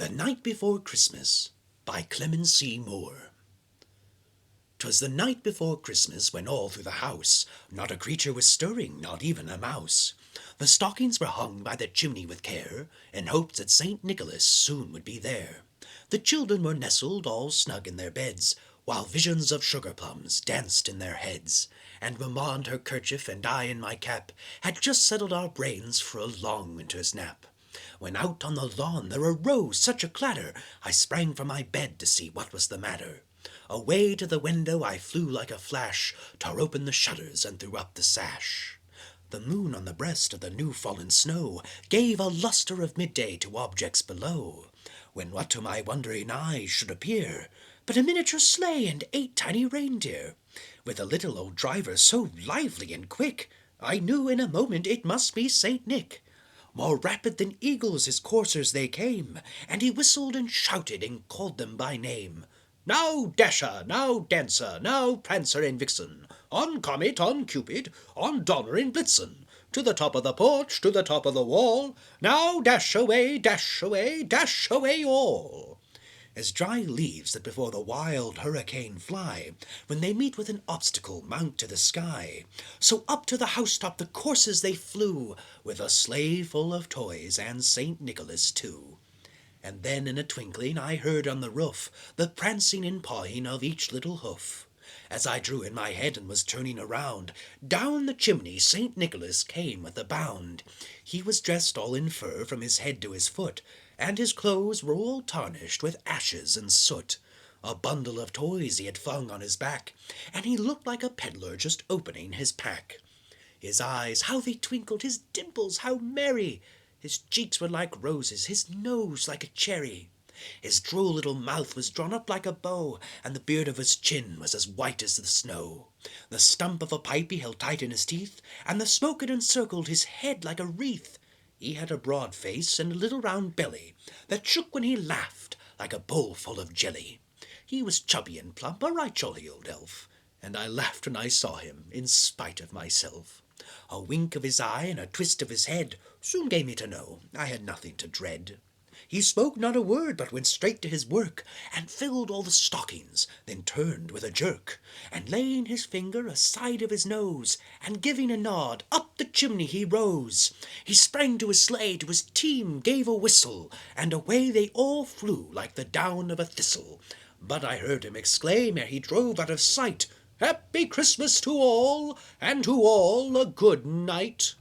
The Night Before Christmas by Clemency Moore. 'Twas the night before Christmas, when all through the house not a creature was stirring, not even a mouse. The stockings were hung by the chimney with care, in hopes that St. Nicholas soon would be there. The children were nestled all snug in their beds, while visions of sugar plums danced in their heads. And mamma in her kerchief and I in my cap had just settled our brains for a long winter's nap, when out on the lawn there arose such a clatter, I sprang from my bed to see what was the matter. Away to the window I flew like a flash, tore open the shutters and threw up the sash. The moon on the breast of the new-fallen snow gave a lustre of midday to objects below, when what to my wondering eyes should appear but a miniature sleigh and 8 tiny reindeer, with a little old driver so lively and quick, I knew in a moment it must be St. Nick. More rapid than eagles his coursers they came, and he whistled and shouted and called them by name. "Now Dasher, now Dancer, now Prancer and Vixen, on Comet, on Cupid, on Donner and Blitzen, to the top of the porch, to the top of the wall, now dash away, dash away, dash away all." As dry leaves that before the wild hurricane fly, when they meet with an obstacle, mount to the sky, so up to the housetop the coursers they flew, with a sleigh full of toys and St. Nicholas too. And then in a twinkling I heard on the roof the prancing and pawing of each little hoof. As I drew in my head and was turning around, down the chimney St. Nicholas came with a bound. He was dressed all in fur from his head to his foot, and his clothes were all tarnished with ashes and soot. A bundle of toys he had flung on his back, and he looked like a peddler just opening his pack. His eyes, how they twinkled, his dimples, how merry! His cheeks were like roses, his nose like a cherry. His droll little mouth was drawn up like a bow, and the beard of his chin was as white as the snow. The stump of a pipe he held tight in his teeth, and the smoke had encircled his head like a wreath. He had a broad face and a little round belly that shook when he laughed like a bowl full of jelly. He was chubby and plump, a right jolly old elf, and I laughed when I saw him, in spite of myself. A wink of his eye and a twist of his head soon gave me to know I had nothing to dread. He spoke not a word, but went straight to his work, and filled all the stockings, then turned with a jerk, and laying his finger aside of his nose, and giving a nod, up the chimney he rose. He sprang to his sleigh, to his team gave a whistle, and away they all flew like the down of a thistle. But I heard him exclaim, ere he drove out of sight, "Happy Christmas to all, and to all a good night."